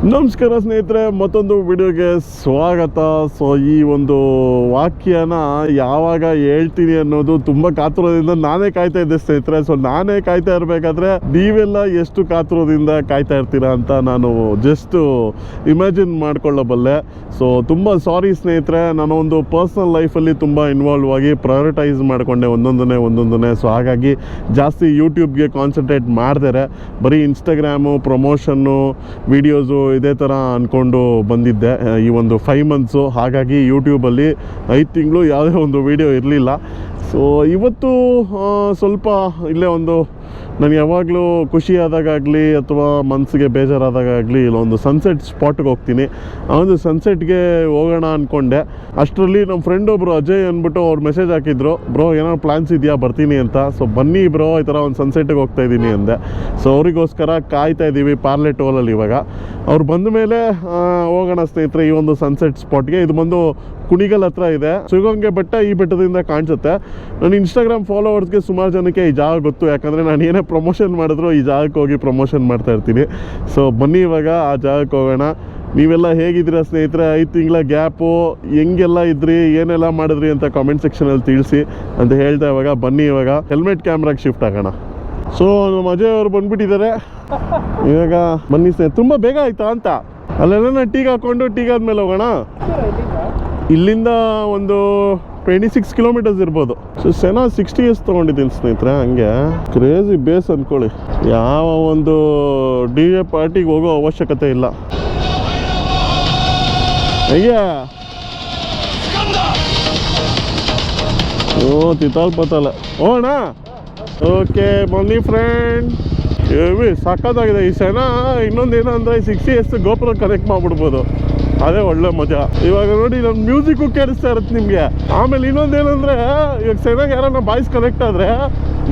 ನಮಸ್ಕಾರ ಸ್ನೇಹಿತರೆ, ಮತ್ತೊಂದು ವಿಡಿಯೋಗೆ ಸ್ವಾಗತ. ಸೊ ಈ ಒಂದು ವಾಕ್ಯನ ಯಾವಾಗ ಹೇಳ್ತೀನಿ ಅನ್ನೋದು ತುಂಬ ಕಾತುರದಿಂದ ನಾನೇ ಕಾಯ್ತಾ ಇದ್ದೆ ಸ್ನೇಹಿತರೆ. ಸೊ ನಾನೇ ಕಾಯ್ತಾ ಇರಬೇಕಾದ್ರೆ ನೀವೆಲ್ಲ ಎಷ್ಟು ಕಾತುರದಿಂದ ಕಾಯ್ತಾ ಇರ್ತೀರಾ ಅಂತ ನಾನು ಜಸ್ಟ್ ಇಮ್ಯಾಜಿನ್ ಮಾಡ್ಕೊಳ್ಳಬಲ್ಲೆ. ಸೊ ತುಂಬ ಸಾರಿ ಸ್ನೇಹಿತರೆ, ನಾನು ಒಂದು ಪರ್ಸ್ನಲ್ ಲೈಫಲ್ಲಿ ತುಂಬ ಇನ್ವಾಲ್ವ್ ಆಗಿ ಪ್ರಯಾರಿಟೈಸ್ ಮಾಡಿಕೊಂಡೆ ಒಂದೊಂದನೇ. ಸೊ ಹಾಗಾಗಿ ಜಾಸ್ತಿ ಯೂಟ್ಯೂಬ್ಗೆ ಕಾನ್ಸಂಟ್ರೇಟ್ ಮಾಡ್ತಾರೆ, ಬರೀ ಇನ್ಸ್ಟಾಗ್ರಾಮು ಪ್ರಮೋಷನ್ನು ವೀಡಿಯೋಸು ಇದೇ ಥರ ಅಂದ್ಕೊಂಡು ಬಂದಿದ್ದೆ ಈ ಒಂದು 5 ಮಂತ್ಸು. ಹಾಗಾಗಿ ಯೂಟ್ಯೂಬಲ್ಲಿ 5 ತಿಂಗಳು ಯಾವುದೇ ಒಂದು ವೀಡಿಯೋ ಇರಲಿಲ್ಲ. ಸೊ ಇವತ್ತು ಸ್ವಲ್ಪ ಇಲ್ಲೇ ಒಂದು ನನಗೆ ಯಾವಾಗಲೂ ಖುಷಿ ಆದಾಗಲಿ ಅಥವಾ ಮನಸ್ಸಿಗೆ ಬೇಜಾರಾದಾಗಲಿ ಇಲ್ಲೊಂದು ಸನ್ಸೆಟ್ ಸ್ಪಾಟ್ಗೆ ಹೋಗ್ತೀನಿ. ಆ ಒಂದು ಸನ್ಸೆಟ್ಗೆ ಹೋಗೋಣ ಅಂದ್ಕೊಂಡೆ. ಅಷ್ಟರಲ್ಲಿ ನಮ್ಮ ಫ್ರೆಂಡ್ ಒಬ್ಬರು ಅಜಯ್ ಅಂದ್ಬಿಟ್ಟು ಅವ್ರು ಮೆಸೇಜ್ ಹಾಕಿದ್ರು, ಬ್ರೋ ಏನಾದ್ರು ಪ್ಲ್ಯಾನ್ಸ್ ಇದೆಯಾ ಬರ್ತೀನಿ ಅಂತ. ಸೊ ಬನ್ನಿ ಬ್ರೋ, ಈ ಥರ ಒಂದು ಸನ್ಸೆಟ್ಗೆ ಹೋಗ್ತಾ ಇದ್ದೀನಿ ಅಂದೆ. ಸೊ ಅವರಿಗೋಸ್ಕರ ಕಾಯ್ತಾ ಇದ್ದೀವಿ ಪಾರ್ಲೆಟ್ ಹೋಲಲ್ಲಿ. ಇವಾಗ ಅವ್ರು ಬಂದ ಮೇಲೆ ಹೋಗೋಣ ಸ್ನೇಹಿತರೆ ಈ ಒಂದು ಸನ್ಸೆಟ್ ಸ್ಪಾಟ್ಗೆ. ಇದು ಬಂದು ಕುಣಿಗಲ್ ಹತ್ರ ಇದೆ. ಶಿವಗಂಗೆ ಬೆಟ್ಟ ಈ ಬೆಟ್ಟದಿಂದ ಕಾಣಿಸುತ್ತೆ. ನನ್ನ ಇನ್ಸ್ಟಾಗ್ರಾಮ್ ಫಾಲೋವರ್ಸ್ಗೆ ಸುಮಾರು ಜನಕ್ಕೆ ಈ ಜಾಗ ಗೊತ್ತು, ಯಾಕಂದರೆ ನಾನು ಏನೇ ಪ್ರಮೋಷನ್ ಮಾಡಿದ್ರು ಈ ಜಾಗಕ್ಕೆ ಹೋಗಿ ಪ್ರಮೋಷನ್ ಮಾಡ್ತಾ ಇರ್ತೀನಿ. ಸೊ ಬನ್ನಿ ಇವಾಗ ಆ ಜಾಗಕ್ಕೆ ಹೋಗೋಣ. ನೀವೆಲ್ಲ ಹೇಗಿದ್ದೀರಾ ಸ್ನೇಹಿತರೆ? 5 ತಿಂಗಳ ಗ್ಯಾಪು ಹೆಂಗೆಲ್ಲ ಇದ್ರಿ, ಏನೆಲ್ಲ ಮಾಡಿದ್ರಿ ಅಂತ ಕಾಮೆಂಟ್ ಸೆಕ್ಷನಲ್ಲಿ ತಿಳಿಸಿ ಅಂತ ಹೇಳ್ತಾ ಇವಾಗ ಬನ್ನಿ ಇವಾಗ ಹೆಲ್ಮೆಟ್ ಕ್ಯಾಮ್ರಾಗೆ ಶಿಫ್ಟ್ ಆಗೋಣ. ಸೊ ನಮ್ಮ ಅಜಯ್ ಅವರು ಬಂದುಬಿಟ್ಟಿದ್ದಾರೆ. ಇವಾಗ ಬನ್ನಿ ಸ್ನೇಹಿತರೆ. ತುಂಬ ಬೇಗ ಆಯ್ತಾ ಅಂತ ಅಲ್ಲೆಲ್ಲ ಟೀಗೆ ಹಾಕ್ಕೊಂಡು ಟೀಗೆ ಆದಮೇಲೆ ಹೋಗೋಣ. ಇಲ್ಲಿಂದ ಒಂದು 26 ಕಿಲೋಮೀಟರ್ಸ್ ಇರ್ಬೋದು. ಸೊ ಸೆನಾ 60 ಇಯರ್ಸ್ ತೊಗೊಂಡಿದ್ದೀನಿ ಸ್ನೇಹಿತರೆ. ಹಂಗೆ ಕ್ರೇಜಿ ಬೇಸ್ ಅಂದ್ಕೊಳ್ಳಿ. ಯಾವ ಒಂದು DJ ಪಾರ್ಟಿಗೆ ಹೋಗೋ ಅವಶ್ಯಕತೆ ಇಲ್ಲ. ಅಯ್ಯ ಓ ತಿತಾಲ್ ಪತಾಲ ಹೋಗೋಣ. ಓಕೆ ಬನ್ನಿ ಫ್ರೆಂಡ್. ಸಕ್ಕತ್ತಾಗಿದೆ ಈ ಸೆನಾ. ಇನ್ನೊಂದೇನು ಅಂದರೆ 60 ಇಯರ್ಸ್ ಗೋಪುರ ಕನೆಕ್ಟ್ ಮಾಡಿಬಿಡ್ಬೋದು, ಅದೇ ಒಳ್ಳೆ ಮಜಾ. ಇವಾಗ ನೋಡಿ ನನ್ನ ಮ್ಯೂಸಿಕ್ಕು ಕೇಳಿಸ್ತಾ ಇರುತ್ತೆ ನಿಮಗೆ. ಆಮೇಲೆ ಇನ್ನೊಂದೇನೆಂದರೆ ಇವಾಗ ಸೆನಾಗೆ ಯಾರನ್ನ ಬಾಯ್ಸ್ ಕನೆಕ್ಟ್ ಆದರೆ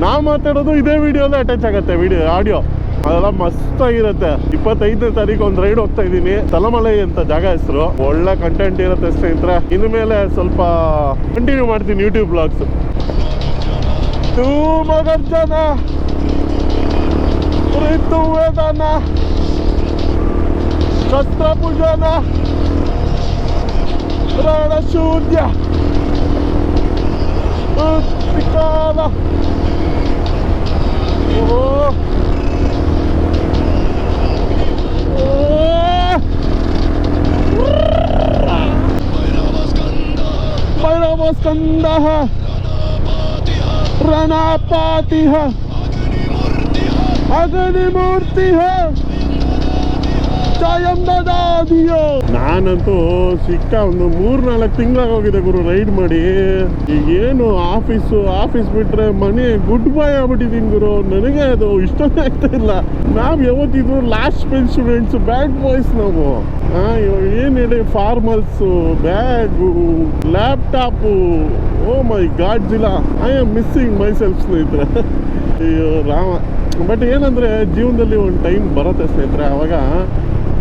ನಾವು ಮಾತಾಡೋದು ಇದೇ ವಿಡಿಯೋಲ್ಲೇ ಅಟ್ಯಾಚ್ ಆಗುತ್ತೆ, ಆಡಿಯೋ. ಅದೆಲ್ಲ ಮಸ್ತಾಗಿರುತ್ತೆ. 25ನೇ ತಾರೀಕು ಒಂದು ರೈಡ್ ಹೋಗ್ತಾ ಇದ್ದೀನಿ, ತಲಮಲೈ ಅಂತ ಜಾಗ ಹೆಸರು. ಒಳ್ಳೆ ಕಂಟೆಂಟ್ ಇರುತ್ತೆ ಸ್ನೇಹಿತರೆ. ಇನ್ಮೇಲೆ ಸ್ವಲ್ಪ ಕಂಟಿನ್ಯೂ ಮಾಡ್ತೀನಿ ಯೂಟ್ಯೂಬ್ ಬ್ಲಾಗ್ಸ್. ಮಗರ್ಜನ ಋತುವೇದನ ಶಸ್ತ್ರ ಪೂಜನ ರಣಶೂದ್ಯ ಕಾಲ. ಭೈರವಸ್ಕಂದ ರಣಪಾತಿ ಅಗ್ನಿಮೂರ್ತಿ ನಾನಂತೂ ಸಿಕ್ಕ ಒಂದು 3-4 ತಿಂಗಳಾಗಿ ಹೋಗಿದೆ ಗುರು ರೈಡ್ ಮಾಡಿ. ಈಗೇನು ಆಫೀಸ್ ಬಿಟ್ರೆ ಮನೆ ಗುಡ್ ಬಾಯ್ ಆಗ್ಬಿಟ್ಟಿದ್ದೀನಿ ಗುರು. ನನಗೆ ಅದು ಇಷ್ಟನೇ ಆಗ್ತಾ ಇಲ್ಲ. ನಾವು ಯಾವತ್ತಿದ್ರು last bench students, bad boys ನಾವು. ಇವಾಗ ಏನು ಹೇಳಿ, formals, bag, laptop, oh my god ಜಿಲ್ಲ, I am missing myself ಸ್ನೇಹಿತರೆ. ಅಯ್ಯೋ ರಾಮ. ಬಟ್ ಏನಂದರೆ ಜೀವನದಲ್ಲಿ ಒಂದು ಟೈಮ್ ಬರುತ್ತೆ ಸ್ನೇಹಿತರೆ, ಆವಾಗ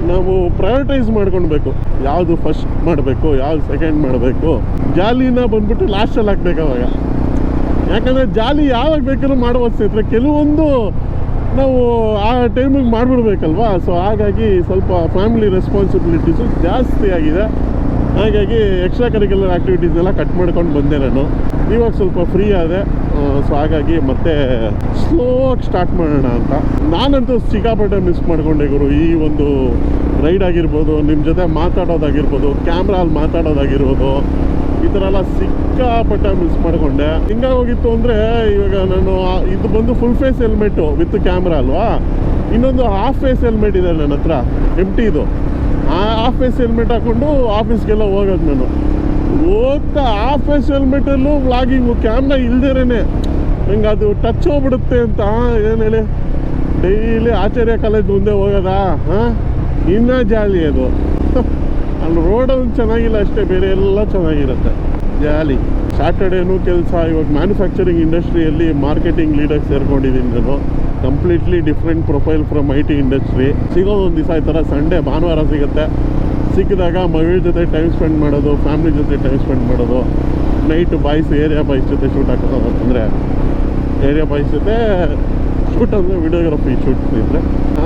ನಾವು ಪ್ರಯಾರಿಟೈಸ್ ಮಾಡ್ಕೊಳ್ಬೇಕು. ಯಾವುದು ಫಸ್ಟ್ ಮಾಡಬೇಕು, ಯಾವುದು ಸೆಕೆಂಡ್ ಮಾಡಬೇಕು. ಜಾಲಿನ ಬಂದ್ಬಿಟ್ಟು ಲಾಸ್ಟಲ್ಲಿ ಹಾಕ್ಬೇಕು ಅವಾಗ. ಯಾಕಂದರೆ ಜಾಲಿ ಯಾವಾಗ ಬೇಕಾದ್ರೂ ಮಾಡ್ಬೋದು ಸ್ನೇಹಿತರೆ. ಕೆಲವೊಂದು ನಾವು ಆ ಟೈಮಿಗೆ ಮಾಡಿಬಿಡ್ಬೇಕಲ್ವಾ. ಸೊ ಹಾಗಾಗಿ ಸ್ವಲ್ಪ ಫ್ಯಾಮಿಲಿ ರೆಸ್ಪಾನ್ಸಿಬಿಲಿಟೀಸು ಜಾಸ್ತಿ ಆಗಿದೆ. ಹಾಗಾಗಿ ಎಕ್ಸ್ಟ್ರಾ ಕರಿಕ್ಯುಲರ್ ಆ್ಯಕ್ಟಿವಿಟೀಸ್ನೆಲ್ಲ ಕಟ್ ಮಾಡ್ಕೊಂಡು ಬಂದೆ ನಾನು. ಇವಾಗ ಸ್ವಲ್ಪ ಫ್ರೀ ಆದೆ. ಸೊ ಹಾಗಾಗಿ ಮತ್ತೆ ಸ್ಲೋವಾಗಿ ಸ್ಟಾರ್ಟ್ ಮಾಡೋಣ ಅಂತ. ನಾನಂತೂ ಸಿಕ್ಕಾಪಟ್ಟೆ ಮಿಸ್ ಮಾಡ್ಕೊಂಡೆ ಗುರು ಈ ಒಂದು ರೈಡ್ ಆಗಿರ್ಬೋದು, ನಿಮ್ಮ ಜೊತೆ ಮಾತಾಡೋದಾಗಿರ್ಬೋದು, ಕ್ಯಾಮ್ರಲ್ಲಿ ಮಾತಾಡೋದಾಗಿರ್ಬೋದು, ಈ ಥರ ಎಲ್ಲ ಸಿಕ್ಕಾಪಟ್ಟೆ ಮಿಸ್ ಮಾಡಿಕೊಂಡೆ. ಹಿಂಗೆ ಹೋಗಿತ್ತು ಅಂದರೆ ಇವಾಗ ನಾನು ಇದು ಬಂದು full face helmet with camera ಅಲ್ವಾ. ಇನ್ನೊಂದು ಹಾಫ್ ಫೇಸ್ ಹೆಲ್ಮೆಟ್ ಇದೆ ನನ್ನ ಹತ್ರ, ಎಂಟಿ ಇದು. ಆ ಹಾಫ್ ಫೇಸ್ ಹೆಲ್ಮೆಟ್ ಹಾಕ್ಕೊಂಡು ಆಫೀಸ್ಗೆಲ್ಲ ಹೋಗೋದು ನಾನು. ಹೋಗ್ತಾ ಹಾಫ್ ಫೇಸ್ ಹೆಲ್ಮೆಟಲ್ಲೂ ವ್ಲಾಗಿಂಗು, ಕ್ಯಾಮ್ರಾ ಇಲ್ದಿರೇನೆ ನಂಗೆ ಅದು ಟಚ್ ಹೋಗ್ಬಿಡುತ್ತೆ ಅಂತ. ಏನು ಹೇಳಿ, ಡೈಲಿ ಆಚಾರ್ಯ ಕಾಲೇಜ್ ಮುಂದೆ ಹೋಗೋದಾ, ಇನ್ನೂ ಜಾಲಿ ಅದು. ಅಲ್ಲಿ ರೋಡೊಂದು ಚೆನ್ನಾಗಿಲ್ಲ ಅಷ್ಟೇ, ಬೇರೆ ಎಲ್ಲ ಚೆನ್ನಾಗಿರುತ್ತೆ, ಜಾಲಿ. ಸ್ಯಾಟರ್ಡೇನೂ ಕೆಲಸ. ಇವಾಗ ಮ್ಯಾನುಫ್ಯಾಕ್ಚರಿಂಗ್ ಇಂಡಸ್ಟ್ರಿಯಲ್ಲಿ ಮಾರ್ಕೆಟಿಂಗ್ ಲೀಡರ್ಗೆ ಸೇರ್ಕೊಂಡಿದ್ದೀನಿ ನಾನು. Completely different profile from IT industry. ಸಿಗೋದು ಒಂದು ದಿವಸ ಈ ಥರ ಸಂಡೇ ಭಾನುವಾರ ಸಿಗುತ್ತೆ. ಸಿಕ್ಕಿದಾಗ ಮಗಳ ಜೊತೆ ಟೈಮ್ ಸ್ಪೆಂಡ್ ಮಾಡೋದು, ಫ್ಯಾಮಿಲಿ ಜೊತೆ ಟೈಮ್ ಸ್ಪೆಂಡ್ ಮಾಡೋದು. ನೈಟ್ ಏರಿಯಾ ಬಾಯ್ಸ್ ಜೊತೆ ಶೂಟ್ ಹಾಕೋದು, ಅಂದರೆ ಏರಿಯಾ ಬಾಯ್ಸ್ ಜೊತೆ ಶೂಟ್ ಅಂದರೆ ವಿಡಿಯೋಗ್ರಫಿ ಶೂಟ್ ಸ್ನೇಹಿತರೆ.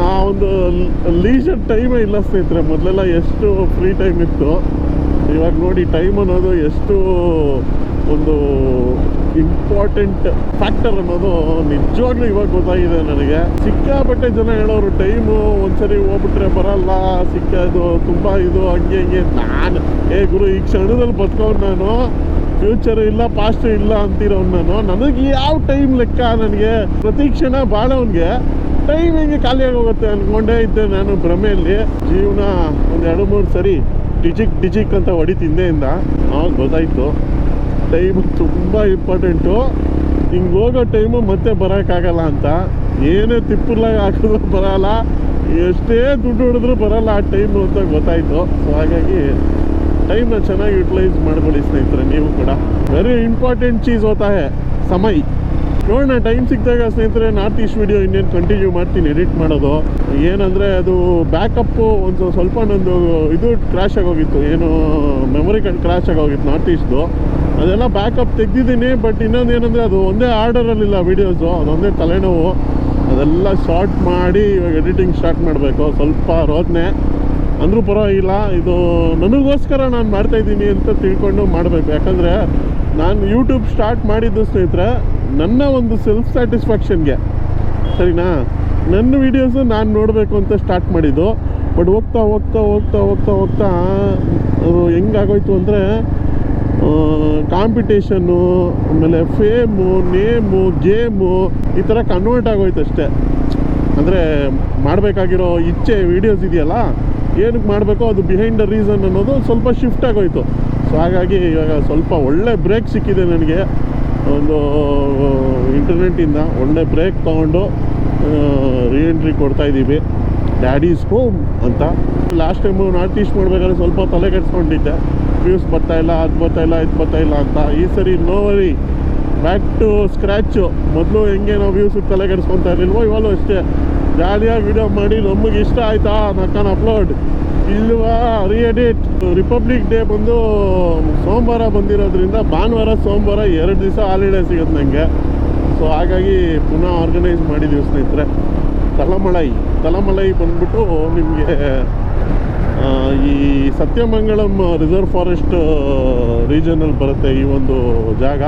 ಆ ಒಂದು ಲೀಜರ್ ಟೈಮೇ ಇಲ್ಲ ಸ್ನೇಹಿತರೆ. ಮೊದಲೆಲ್ಲ ಎಷ್ಟು ಫ್ರೀ ಟೈಮ್ ಇತ್ತು, ಇವಾಗ ನೋಡಿ ಟೈಮ್ ಅನ್ನೋದು ಎಷ್ಟು ಒಂದು ಇಂಪಾರ್ಟೆಂಟ್ ಫ್ಯಾಕ್ಟರ್ ಅನ್ನೋದು ನಿಜವಾಗ್ಲೂ ಇವಾಗ ಗೊತ್ತಾಗಿದೆ ನನಗೆ. ಸಿಕ್ಕಾಪಟ್ಟೆ ಜನ ಹೇಳೋರು ಟೈಮು ಒಂದ್ಸರಿ ಹೋಗ್ಬಿಟ್ರೆ ಬರಲ್ಲ, ಸಿಕ್ಕೋದು ತುಂಬ ಇದು ಹಂಗೆ ಹಿಂಗೆ. ನಾನು ಗುರು ಈ ಕ್ಷಣದಲ್ಲಿ ಬದುಕೋನು, ನಾನು ಫ್ಯೂಚರ್ ಇಲ್ಲ ಪಾಸ್ಟ್ ಇಲ್ಲ ಅಂತಿರೋನು ನಾನು. ನನಗೆ ಯಾವ ಟೈಮ್ ಲೆಕ್ಕ, ನನಗೆ ಪ್ರತಿ ಕ್ಷಣ ಬಾಳೋನ್ಗೆ ಟೈಮ್ ಹೆಂಗೆ ಖಾಲಿಯಾಗಿ ಹೋಗುತ್ತೆ ಅಂದ್ಕೊಂಡೇ ಇದ್ದೆ ನಾನು ಭ್ರಮೆಯಲ್ಲಿ. ಜೀವನ ಒಂದು 2-3 ಸರಿ ಡಿಜಿಕ್ ಅಂತ ಹೊಡಿತಿಂದೆಯಿಂದ ಅವಾಗ ಗೊತ್ತಾಯಿತು ಟೈಮು ತುಂಬ ಇಂಪಾರ್ಟೆಂಟು. ಹಿಂಗೆ ಹೋಗೋ ಟೈಮು ಮತ್ತೆ ಬರೋಕ್ಕಾಗಲ್ಲ ಅಂತ. ಏನೇ ತಿಪ್ಪುರ್ಲಾಗ ಹಾಕಿದ್ರು ಬರೋಲ್ಲ, ಎಷ್ಟೇ ದುಡ್ಡು ಹೊಡೆದ್ರು ಬರೋಲ್ಲ ಆ ಟೈಮು ಅಂತ ಗೊತ್ತಾಯಿತು. ಸೊ ಹಾಗಾಗಿ ಟೈಮ್ನ ಚೆನ್ನಾಗಿ ಯುಟಿಲೈಸ್ ಮಾಡ್ಕೊಳ್ಳಿ ಸ್ನೇಹಿತರೆ. ನೀವು ಕೂಡ ವೆರಿ ಇಂಪಾರ್ಟೆಂಟ್ ಚೀಸ್ ಹೋತಾ ಹೇ ಸಮಯ. ನೋಡೋಣ ಟೈಮ್ ಸಿಕ್ಕಿದಾಗ ಸ್ನೇಹಿತರೆ ನಾರ್ತ್ ಈಸ್ಟ್ ವಿಡಿಯೋ ಇನ್ನೇನು ಕಂಟಿನ್ಯೂ ಮಾಡ್ತೀನಿ ಎಡಿಟ್ ಮಾಡೋದು. ಏನಂದರೆ ಅದು ಬ್ಯಾಕಪ್ಪು ಒಂದು ಸ್ವಲ್ಪ ನಂದು ಇದು ಕ್ರ್ಯಾಶ್ ಆಗೋಗಿತ್ತು, ಏನು ಮೆಮೊರಿ ಕಾರ್ಡ್ ಕ್ರ್ಯಾಶ್ ಆಗೋಗಿತ್ತು ನಾರ್ತ್ ಈಸ್ಟ್ದು. ಅದೆಲ್ಲ ಬ್ಯಾಕಪ್ ತೆಗ್ದಿದ್ದೀನಿ. ಬಟ್ ಇನ್ನೊಂದು ಏನಂದರೆ ಅದು ಒಂದೇ ಆರ್ಡರಲ್ಲಿಲ್ಲ ವೀಡಿಯೋಸು, ಅದೊಂದೇ ತಲೆನೋವು. ಅದೆಲ್ಲ ಶಾರ್ಟ್ ಮಾಡಿ ಇವಾಗ ಎಡಿಟಿಂಗ್ ಸ್ಟಾರ್ಟ್ ಮಾಡಬೇಕು. ಸ್ವಲ್ಪ ರೋದನೆ ಅಂದರೂ ಪರವಾಗಿಲ್ಲ, ಇದು ನನಗೋಸ್ಕರ ನಾನು ಮಾಡ್ತಾಯಿದ್ದೀನಿ ಅಂತ ತಿಳ್ಕೊಂಡು ಮಾಡಬೇಕು. ಯಾಕಂದರೆ ನಾನು ಯೂಟ್ಯೂಬ್ ಸ್ಟಾರ್ಟ್ ಮಾಡಿದ್ದು ಸ್ನೇಹಿತರೆ ನನ್ನ ಒಂದು ಸೆಲ್ಫ್ ಸ್ಯಾಟಿಸ್ಫ್ಯಾಕ್ಷನ್ಗೆ, ಸರಿನಾ. ನನ್ನ ವೀಡಿಯೋಸು ನಾನು ನೋಡಬೇಕು ಅಂತ ಸ್ಟಾರ್ಟ್ ಮಾಡಿದ್ದು. ಬಟ್ ಹೋಗ್ತಾ ಹೋಗ್ತಾ ಹೋಗ್ತಾ ಹೋಗ್ತಾ ಹೋಗ್ತಾ ಅದು ಹೆಂಗಾಗೋಯ್ತು ಅಂದರೆ ಕಾಂಪಿಟೇಷನ್ನು, ಆಮೇಲೆ ಫೇಮು, ನೇಮು, ಗೇಮು ಈ ಥರ ಕನ್ವರ್ಟ್ ಆಗೋಯ್ತು ಅಷ್ಟೇ. ಅಂದರೆ ಮಾಡಬೇಕಾಗಿರೋ ಇಚ್ಛೆ ವೀಡಿಯೋಸ್ ಇದೆಯಲ್ಲ, ಏನಕ್ಕೆ ಮಾಡಬೇಕೋ ಅದು ಬಿಹೈಂಡ್ ದ ರೀಸನ್ ಅನ್ನೋದು ಸ್ವಲ್ಪ ಶಿಫ್ಟ್ ಆಗೋಯ್ತು. ಸೊ ಹಾಗಾಗಿ ಇವಾಗ ಸ್ವಲ್ಪ ಒಳ್ಳೆ ಬ್ರೇಕ್ ಸಿಕ್ಕಿದೆ ನನಗೆ. ಒಂದು ಇಂಟರ್ನೆಟ್ಟಿಂದ ಒಳ್ಳೆ ಬ್ರೇಕ್ ತೊಗೊಂಡು ರೀಎಂಟ್ರಿ ಕೊಡ್ತಾಯಿದ್ದೀವಿ. ಡ್ಯಾಡೀಸ್ ಹೋಮ್ ಅಂತ. ಲಾಸ್ಟ್ ಟೈಮು ನಾರ್ತ್ ಈಸ್ಟ್ ಮಾಡಬೇಕಾದ್ರೆ ಸ್ವಲ್ಪ ತಲೆ ಕೆಡಿಸ್ಕೊಂಡಿದ್ದೆ, ವ್ಯೂಸ್ ಬರ್ತಾಯಿಲ್ಲ, ಅದು ಬರ್ತಾಯಿಲ್ಲ, ಇದು ಬರ್ತಾಯಿಲ್ಲ ಅಂತ. ಈ ಸರಿ no worry, back to scratch. ಮೊದಲು ಹೆಂಗೆ ನಾವು ವ್ಯೂಸ್ ತಲೆ ಕೆಡಿಸ್ಕೊತಾ ಇರಲಿಲ್ವೋ, ಇವಾಗಲೂ ಅಷ್ಟೇ ಜಾಲಿಯಾಗಿ ವಿಡಿಯೋ ಮಾಡಿ ನಮಗೆ ಇಷ್ಟ ಆಯಿತಾ ನಾನು ಅಪ್ಲೋಡ್, ಇಲ್ವಾ ರೀಎಡಿಟ್. ರಿಪಬ್ಲಿಕ್ ಡೇ ಬಂದು ಸೋಮವಾರ ಬಂದಿರೋದ್ರಿಂದ ಭಾನುವಾರ ಸೋಮವಾರ 2 ದಿವಸ ಹಾಲಿಡೇ ಸಿಗುತ್ತೆ ನನಗೆ. ಸೊ ಹಾಗಾಗಿ ಪುನಃ ಆರ್ಗನೈಸ್ ಮಾಡಿದ್ದೀವಿ ಸ್ನೇಹಿತರೆ. ತಲಮಲೈ ಬಂದ್ಬಿಟ್ಟು ನಿಮಗೆ ಈ ಸತ್ಯಮಂಗಳಂ ರಿಸರ್ವ್ ಫಾರೆಸ್ಟ್ ರೀಜನಲ್ಲಿ ಬರುತ್ತೆ ಈ ಒಂದು ಜಾಗ.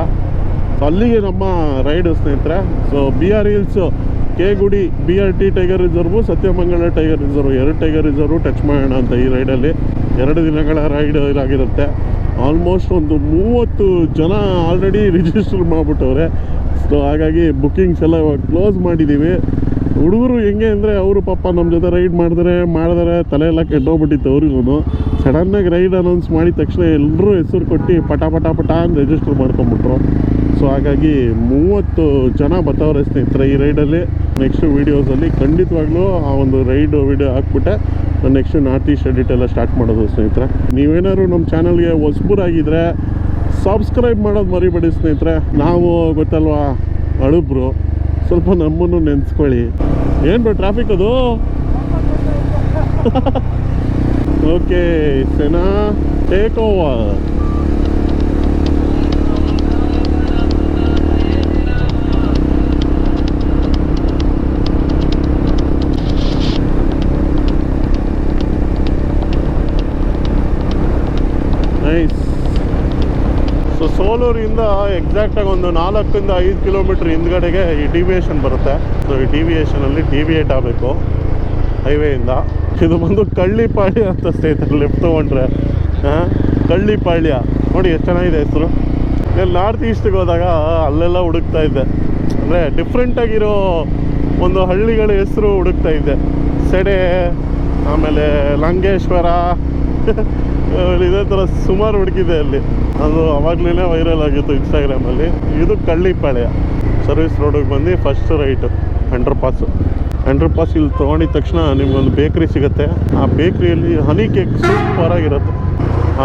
ಸೊ ಅಲ್ಲಿಗೆ ನಮ್ಮ ರೈಡು ಸ್ನೇಹಿತರೆ. So BR hills, K Gudi, BRT tiger reserve, Sathyamangala tiger reserve, 2 tiger reserve touch ಮಾಡೋಣ ಅಂತ ಈ ರೈಡಲ್ಲಿ. 2 ದಿನಗಳ ರೈಡ್ ಇದಾಗಿರುತ್ತೆ. ಆಲ್ಮೋಸ್ಟ್ ಒಂದು 30 ಜನ ಆಲ್ರೆಡಿ ರಿಜಿಸ್ಟರ್ ಮಾಡಿಬಿಟ್ಟವ್ರೆ. ಸೊ ಹಾಗಾಗಿ ಬುಕ್ಕಿಂಗ್ಸ್ ಎಲ್ಲ ಇವಾಗ ಕ್ಲೋಸ್ ಮಾಡಿದ್ದೀವಿ. ಹುಡುಗರು ಹೆಂಗೆ ಅಂದರೆ ಅವರು ಪಾಪ ನಮ್ಮ ಜೊತೆ ರೈಡ್ ಮಾಡಿದ್ರೆ ತಲೆ ಎಲ್ಲ ಕೆಟ್ಟೋಗ್ಬಿಟ್ಟಿತ್ತು ಅವ್ರಿಗೂ. ಸಡನ್ನಾಗಿ ರೈಡ್ ಅನೌನ್ಸ್ ಮಾಡಿದ ತಕ್ಷಣ ಎಲ್ಲರೂ ಹೆಸರು ಕೊಟ್ಟು ಪಟ ಅಂತ ರಿಜಿಸ್ಟರ್ ಮಾಡ್ಕೊಂಬಿಟ್ರು. ಸೊ ಹಾಗಾಗಿ 30 ಜನ ಬರ್ತಾವ್ರೆ ಸ್ನೇಹಿತರೆ ಈ ರೈಡಲ್ಲಿ. ನೆಕ್ಸ್ಟ್ ವೀಡಿಯೋಸಲ್ಲಿ ಖಂಡಿತವಾಗ್ಲೂ ಆ ಒಂದು ರೈಡ್ ವೀಡಿಯೋ ಹಾಕ್ಬಿಟ್ಟೆ ನಾನು ನೆಕ್ಸ್ಟ್ ನಾರ್ತ್ ಈಸ್ಟ್ ಎಡಿಟ್ ಎಲ್ಲ ಸ್ಟಾರ್ಟ್ ಮಾಡೋದು ಸ್ನೇಹಿತರೆ. ನೀವೇನಾದ್ರು ನಮ್ಮ ಚಾನಲ್ಗೆ ಹೊಸಬರಾಗಿದ್ದರೆ ಸಬ್ಸ್ಕ್ರೈಬ್ ಮಾಡೋದು ಮರಿಬೇಡಿ ಸ್ನೇಹಿತರೆ. ನಾವು ಗೊತ್ತಲ್ವಾ ಅಳುಬ್ರು, ಸ್ವಲ್ಪ ನಮ್ಮನ್ನು ನೆನೆಸ್ಕೊಳ್ಳಿ. ಏನು ಬರೋ ಟ್ರಾಫಿಕ್ ಅದು. ಓಕೆ ಸೇನಾ ಟೇಕ್ ಓವರ್. ನೈಸ್. ಸೊ ಸೋಲೂರಿಂದ ಎಕ್ಸಾಕ್ಟಾಗಿ ಒಂದು 4 ಇಂದ 5 ಕಿಲೋಮೀಟ್ರ್ ಹಿಂದ್ಗಡೆಗೆ ಈ ಡಿವಿಯೇಷನ್ ಬರುತ್ತೆ. ಸೊ ಈ ಡಿವಿಯೇಷನಲ್ಲಿ ಡಿವಿಯೇಟ್ ಆಗಬೇಕು ಹೈವೇಯಿಂದ. ಇದು ಬಂದು ಕಳ್ಳಿಪಾಳ್ಯ ಅಂತ ಸ್ನೇಹಿತರೆ. ಲೆಫ್ಟ್ ತೊಗೊಂಡ್ರೆ ಕಳ್ಳಿಪಾಳ್ಯ ನೋಡಿ ಎಷ್ಟು ಚೆನ್ನಾಗಿದೆ ಹೆಸರು. ನಾನು ನಾರ್ತ್ ಈಸ್ಟಿಗೆ ಹೋದಾಗ ಅಲ್ಲೆಲ್ಲ ಹುಡುಕ್ತಾ ಇದ್ದೆ, ಅಂದರೆ ಡಿಫ್ರೆಂಟಾಗಿರೋ ಒಂದು ಹಳ್ಳಿಗಳ ಹೆಸರು ಹುಡುಕ್ತಾ ಇದ್ದೆ. ಸೆಡೆ, ಆಮೇಲೆ ಲಂಕೇಶ್ವರ, ಇದೇ ಥರ ಸುಮಾರು ಹುಡುಕಿದೆ ಅಲ್ಲಿ. ಅದು ಅವಾಗಲೇ ವೈರಲ್ ಆಗಿತ್ತು ಇನ್ಸ್ಟಾಗ್ರಾಮಲ್ಲಿ. ಇದು ಕಳ್ಳಿಪಾಳ್ಯ ಸರ್ವಿಸ್ ರೋಡಿಗೆ ಬಂದು ಫಸ್ಟ್ ರೈಟು ಅಂಡರ್ ಪಾಸ್ ಇಲ್ಲಿ ತೊಗೊಂಡಿದ ತಕ್ಷಣ ನಿಮ್ಗೊಂದು ಬೇಕ್ರಿ ಸಿಗುತ್ತೆ. ಆ ಬೇಕ್ರಿಯಲ್ಲಿ ಹನಿ ಕೇಕ್ ಸೂಪರಾಗಿರುತ್ತೆ.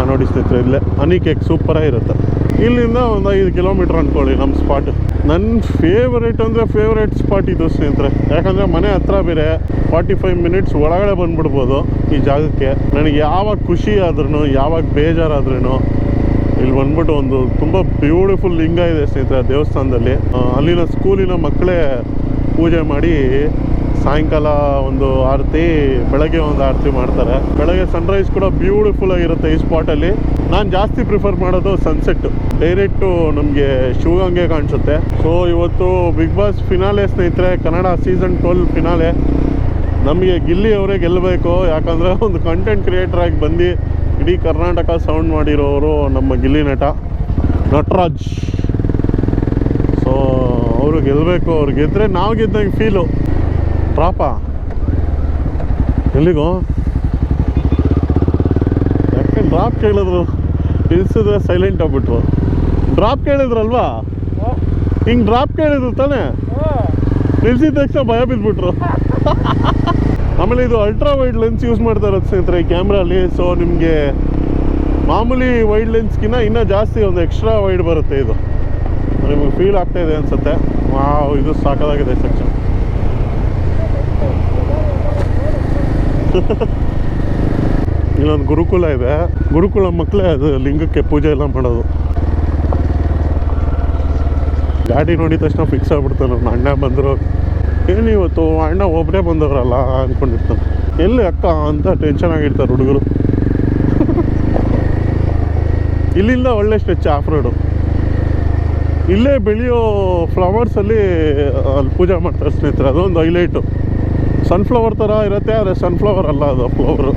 ನೋಡಿ ಸ್ನೇಹಿತರೆ, ಇಲ್ಲೇ ಹನಿ ಕೇಕ್ ಸೂಪರಾಗಿರುತ್ತೆ. ಇಲ್ಲಿಂದ ಒಂದು 5 ಕಿಲೋಮೀಟ್ರ್ ಅಂದ್ಕೊಳ್ಳಿ ನಮ್ಮ ಸ್ಪಾಟ್. ನನ್ನ ಫೇವ್ರೇಟ್ ಸ್ಪಾಟ್ ಇದು ಸ್ನೇಹಿತರೆ. ಯಾಕಂದರೆ ಮನೆ ಹತ್ರ ಬೇರೆ, 45 ಮಿನಿಟ್ಸ್ ಒಳಗಡೆ ಬಂದುಬಿಡ್ಬೋದು ಈ ಜಾಗಕ್ಕೆ. ನನಗೆ ಯಾವಾಗ ಖುಷಿ ಆದ್ರೂ, ಯಾವಾಗ ಬೇಜಾರಾದ್ರೂ ಇಲ್ಲಿ ಬಂದ್ಬಿಟ್ಟು ಒಂದು ತುಂಬ ಬ್ಯೂಟಿಫುಲ್ ಲಿಂಗ ಇದೆ ಸ್ನೇಹಿತರೆ ದೇವಸ್ಥಾನದಲ್ಲಿ. ಅಲ್ಲಿನ ಸ್ಕೂಲಿನ ಮಕ್ಕಳೇ ಪೂಜೆ ಮಾಡಿ ಸಾಯಂಕಾಲ ಒಂದು ಆರತಿ, ಬೆಳಗ್ಗೆ ಒಂದು ಆರತಿ ಮಾಡ್ತಾರೆ. ಬೆಳಗ್ಗೆ ಸನ್ರೈಸ್ ಕೂಡ ಬ್ಯೂಟಿಫುಲ್ ಆಗಿರುತ್ತೆ ಈ ಸ್ಪಾಟಲ್ಲಿ. ನಾನು ಜಾಸ್ತಿ ಪ್ರಿಫರ್ ಮಾಡೋದು ಸನ್ಸೆಟ್. ಡೈರೆಕ್ಟು ನಮಗೆ ಶಿವಗಂಗೆ ಕಾಣಿಸುತ್ತೆ. ಸೊ ಇವತ್ತು ಬಿಗ್ ಬಾಸ್ ಫಿನಾಲೆ ಸ್ನೇಹಿತರೆ, ಕನ್ನಡ ಸೀಸನ್ 12 ಫಿನಾಲೆ. ನಮಗೆ ಗಿಲ್ಲಿ ಅವರೇ ಗೆಲ್ಲಬೇಕು. ಯಾಕಂದರೆ ಒಂದು ಕಂಟೆಂಟ್ ಕ್ರಿಯೇಟರ್ ಆಗಿ ಬಂದು ಇಡೀ ಕರ್ನಾಟಕ ಸೌಂಡ್ ಮಾಡಿರೋರು ನಮ್ಮ ಗಿಲ್ಲಿ ನಟರಾಜ್. ಸೊ ಅವರು ಗೆಲ್ಲಬೇಕು. ಅವ್ರು ಗೆದ್ದರೆ ನಾವು ಗೆದ್ದಂಗೆ ಫೀಲು. ಡ್ರಾಪಾ ಎಲ್ಲಿಗೋ? ಯಾಕೆ ಡ್ರಾಪ್ ಕೇಳಿದ್ರು, ಇಳಿಸಿದ್ರೆ ಸೈಲೆಂಟ್ ಆಗ್ಬಿಟ್ರು. ಡ್ರಾಪ್ ಕೇಳಿದ್ರಲ್ವಾ, ಹಿಂಗೆ ಡ್ರಾಪ್ ಕೇಳಿದ್ರು ತಾನೇ, ನಿಲ್ಸಿದ ತಕ್ಷಣ ಭಯ ಬಿದ್ದುಬಿಟ್ರು. ಆಮೇಲೆ ಇದು ಅಲ್ಟ್ರಾ ವೈಡ್ ಲೆನ್ಸ್ ಯೂಸ್ ಮಾಡ್ತಾ ಇರೋದು ಸ್ನೇಹಿತರೆ ಈ ಕ್ಯಾಮ್ರಲ್ಲಿ. ಸೊ ನಿಮಗೆ ಮಾಮೂಲಿ ವೈಡ್ ಲೆನ್ಸ್ಗಿನ್ನ ಇನ್ನೂ ಜಾಸ್ತಿ ಒಂದು ಎಕ್ಸ್ಟ್ರಾ ವೈಡ್ ಬರುತ್ತೆ. ಇದು ನಿಮಗೆ ಫೀಲ್ ಆಗ್ತಾಯಿದೆ ಅನಿಸುತ್ತೆ. ವಾವ್, ಇದು ಸಾಕಾಗಿದೆ ಸೆಕ್ಷನ್. ಇಲ್ಲೊಂದು ಗುರುಕುಲ ಇದೆ. ಗುರುಕುಲ ಮಕ್ಕಳೇ ಅದು ಲಿಂಗಕ್ಕೆ ಪೂಜೆ ಎಲ್ಲ ಮಾಡೋದು. ಗಾಡಿ ನೋಡಿದ ತಕ್ಷಣ ಫಿಕ್ಸ್ ಆಗ್ಬಿಡ್ತಾನೆ. ನನ್ನ ಅಣ್ಣ ಬಂದರು, ಏನು ಇವತ್ತು ಅಣ್ಣ ಒಬ್ಬರೇ ಬಂದವರಲ್ಲ ಅಂದ್ಕೊಂಡಿರ್ತಾನೆ. ಎಲ್ಲಿ ಅಕ್ಕ ಅಂತ ಟೆನ್ಷನ್ ಆಗಿರ್ತಾರೆ ಹುಡುಗರು. ಇಲ್ಲಿಂದ ಒಳ್ಳೆ ಸ್ಟ್ರೆಚ್ ಆಫ್ ರೋಡು. ಇಲ್ಲೇ ಬೆಳೆಯೋ ಫ್ಲವರ್ಸಲ್ಲಿ ಅಲ್ಲಿ ಪೂಜೆ ಮಾಡ್ತಾರೆ ಸ್ನೇಹಿತರೆ. ಅದೊಂದು ಹೈಲೈಟು. ಸನ್ಫ್ಲವರ್ ಥರ ಇರುತ್ತೆ, ಆದರೆ ಸನ್ಫ್ಲವರ್ ಅಲ್ಲ, ಅದು ಫ್ಲವರು.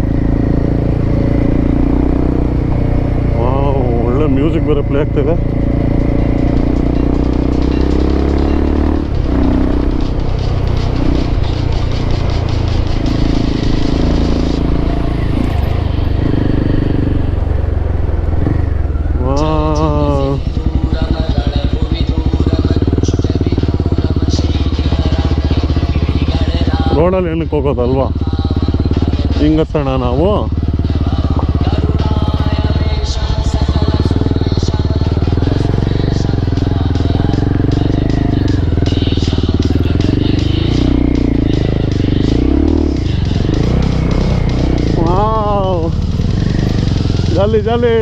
ಒಳ್ಳೆ ಮ್ಯೂಸಿಕ್ ಬೇರೆ ಪ್ಲೇ ಆಗ್ತಿದೆ. ರೋಡಲ್ಲಿ ಏನಕ್ಕೆ ಹೋಗೋದಲ್ವಾ, ಹಿಂಗತ್ತಣ ನಾವು. ವಾವ್, ಜಾಲಿ ಜಾಲಿ.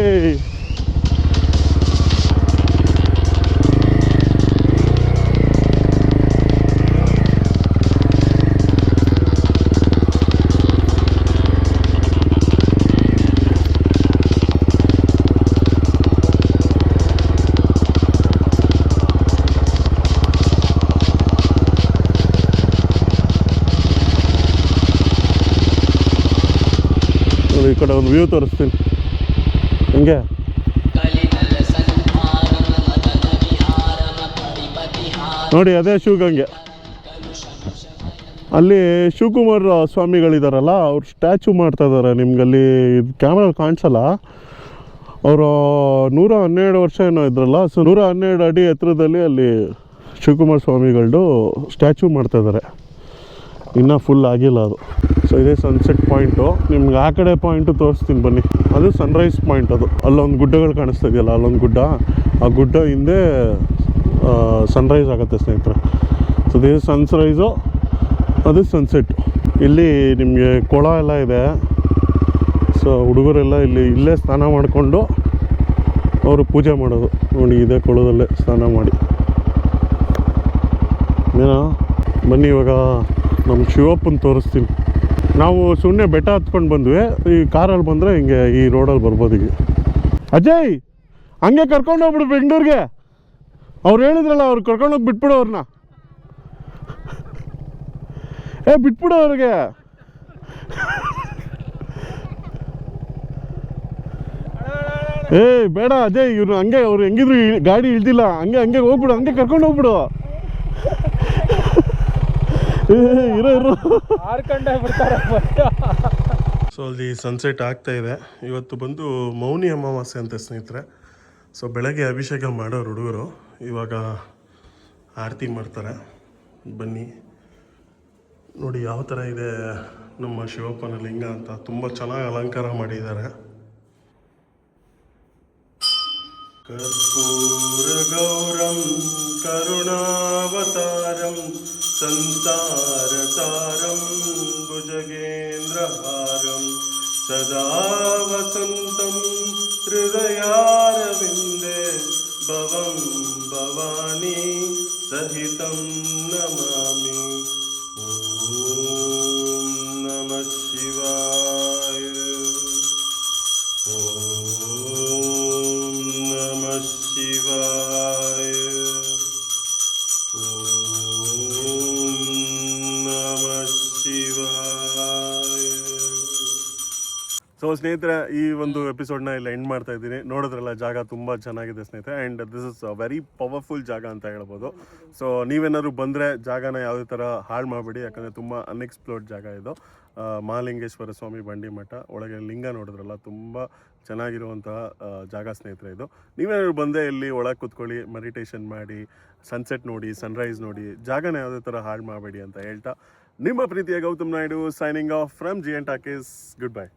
ಈ ಕಡೆ ಒಂದು ವ್ಯೂ ತೋರಿಸ್ತೀನಿ ಹಂಗೆ. ನೋಡಿ ಅದೇ ಶಿವಗಂಗೆ. ಅಲ್ಲಿ ಶಿವಕುಮಾರ್ ಸ್ವಾಮಿಗಳಿದಾರಲ್ಲ, ಅವ್ರು ಸ್ಟ್ಯಾಚು ಮಾಡ್ತಾ ಇದ್ದಾರೆ. ನಿಮ್ಗಲ್ಲಿ ಕ್ಯಾಮ್ರಾ ಕಾಣಿಸಲ್ಲ. ಅವರು 112 ವರ್ಷ ಏನೋ ಇದ್ರಲ್ಲ. ಸೊ 112 ಅಡಿ ಎತ್ತರದಲ್ಲಿ ಅಲ್ಲಿ ಶಿವಕುಮಾರ್ ಸ್ವಾಮಿಗಳದ್ದು ಸ್ಟ್ಯಾಚು ಮಾಡ್ತಾ ಇದ್ದಾರೆ. ಇನ್ನೂ ಫುಲ್ ಆಗಿಲ್ಲ ಅದು. ಸೊ ಇದೇ ಸನ್ಸೆಟ್ ಪಾಯಿಂಟು. ನಿಮ್ಗೆ ಆ ಕಡೆ ಪಾಯಿಂಟು ತೋರಿಸ್ತೀನಿ ಬನ್ನಿ. ಅದು ಸನ್ರೈಸ್ ಪಾಯಿಂಟ್. ಅದು ಅಲ್ಲೊಂದು ಗುಡ್ಡಗಳು ಕಾಣಿಸ್ತಾ ಇದೆಯಲ್ಲ, ಅಲ್ಲೊಂದು ಗುಡ್ಡ. ಆ ಗುಡ್ಡ ಹಿಂದೆ ಸನ್ರೈಸ್ ಆಗುತ್ತೆ ಸ್ನೇಹಿತರೆ. ಸೊ ಇದೇ ಸನ್ರೈಸು, ಅದು ಸನ್ಸೆಟ್ಟು. ಇಲ್ಲಿ ನಿಮಗೆ ಕೊಳ ಎಲ್ಲ ಇದೆ. ಸೊ ಹುಡುಗರೆಲ್ಲ ಇಲ್ಲೇ ಸ್ನಾನ ಮಾಡಿಕೊಂಡು ಅವರು ಪೂಜೆ ಮಾಡೋದು. ನೋಡಿ ಇದೇ ಕೊಳದಲ್ಲೇ ಸ್ನಾನ ಮಾಡಿ. ಏನೋ ಬನ್ನಿ, ಇವಾಗ ನಮ್ಮ ಶಿವಪ್ಪನ ತೋರಿಸ್ತೀನಿ. ನಾವು ಸುಮ್ಮನೆ ಬೆಟ್ಟ ಹತ್ಕೊಂಡು ಬಂದ್ವಿ. ಈ ಕಾರಲ್ಲಿ ಬಂದರೆ ಹಿಂಗೆ ಈ ರೋಡಲ್ಲಿ ಬರ್ಬೋದು. ಈಗ ಅಜಯ್ ಹಂಗೆ ಕರ್ಕೊಂಡು ಹೋಗ್ಬಿಡು ಬೆಂಗಳೂರಿಗೆ. ಅವ್ರು ಹೇಳಿದ್ರಲ್ಲ, ಅವ್ರು ಕರ್ಕೊಂಡೋಗಿ ಬಿಟ್ಬಿಡು ಅವ್ರನ್ನ. ಬಿಟ್ಬಿಡು ಅವ್ರಿಗೆ. ಬೇಡ ಅಜಯ್, ಇವ್ರು ಹಂಗೆ, ಅವ್ರು ಹೆಂಗಿದ್ರು ಗಾಡಿ ಇಳ್ದಿಲ್ಲ. ಹಂಗೆ ಹೋಗ್ಬಿಡು, ಹಂಗೆ ಕರ್ಕೊಂಡು ಹೋಗ್ಬಿಡು. ಇರೋ ಸೊ ಅಲ್ಲಿ ಸನ್ಸೆಟ್ ಆಗ್ತಾ ಇದೆ. ಇವತ್ತು ಬಂದು ಮೌನಿ ಅಮಾವಾಸ್ಯೆ ಅಂತ ಸ್ನೇಹಿತರೆ. ಸೊ ಬೆಳಗ್ಗೆ ಅಭಿಷೇಕ ಮಾಡೋರು ಹುಡುಗರು, ಇವಾಗ ಆರತಿ ಮಾಡ್ತಾರೆ. ಬನ್ನಿ ನೋಡಿ ಯಾವ ಥರ ಇದೆ ನಮ್ಮ ಶಿವಪ್ಪನ ಲಿಂಗ ಅಂತ. ತುಂಬ ಚೆನ್ನಾಗಿ ಅಲಂಕಾರ ಮಾಡಿದ್ದಾರೆ. ಕರ್ಪೂರ ಗೌರಂ ಕರುಣಾವತಾರಂ ಸಂಸಾರಸಾರಂ ಭುಜಗೇಂದ್ರಹಾರಂ ಸದಾ ವಸಂತಂ ಹೃದಯಾರವಿಂದೇ ಭವಂ ಭವಾನಿ ಸಹಿತಂ ನಮಾಮಿ. ಓಂ ನಮಃ ಶಿವಾಯ. ಓಂ ನಮಃ ಶಿವಾಯ. ಓಂ ನಮಃ ಶಿವಾಯ. ಸೊ ಸ್ನೇಹಿತರೆ, ಈ ಒಂದು ಎಪಿಸೋಡ್ನ ಇಲ್ಲಿ ಎಂಡ್ ಮಾಡ್ತಾ ಇದ್ದೀನಿ. ನೋಡಿದ್ರಲ್ಲ, ಜಾಗ ತುಂಬ ಚೆನ್ನಾಗಿದೆ ಸ್ನೇಹಿತರೆ, and this is very powerful ಜಾಗ ಅಂತ ಹೇಳ್ಬೋದು. ಸೊ ನೀವೇನಾದ್ರು ಬಂದರೆ ಜಾಗನ ಯಾವುದೇ ಥರ ಹಾಳು ಮಾಡಬೇಡಿ, ಯಾಕಂದರೆ ತುಂಬ ಅನ್ಎಕ್ಸ್ಪ್ಲೋರ್ಡ್ ಜಾಗ ಇದು. ಮಹಾಲಿಂಗೇಶ್ವರ ಸ್ವಾಮಿ ಬಂಡಿ ಮಠ ಒಳಗೆ ಲಿಂಗ ನೋಡಿದ್ರಲ್ಲ, ತುಂಬ ಚೆನ್ನಾಗಿರುವಂತಹ ಜಾಗ ಸ್ನೇಹಿತರೆ ಇದು. ನೀವೇನಾದ್ರು ಬಂದರೆ ಇಲ್ಲಿ ಒಳಗೆ ಕೂತ್ಕೊಳ್ಳಿ, ಮೆಡಿಟೇಷನ್ ಮಾಡಿ, ಸನ್ಸೆಟ್ ನೋಡಿ, ಸನ್ರೈಸ್ ನೋಡಿ, ಜಾಗನ ಯಾವುದೇ ಥರ ಹಾಳು ಮಾಡಬೇಡಿ ಅಂತ ಹೇಳ್ತಾ, ನಿಮ್ಮ ಪ್ರೀತಿಯ Gautam Naidu signing off from G N talkies. Good bye.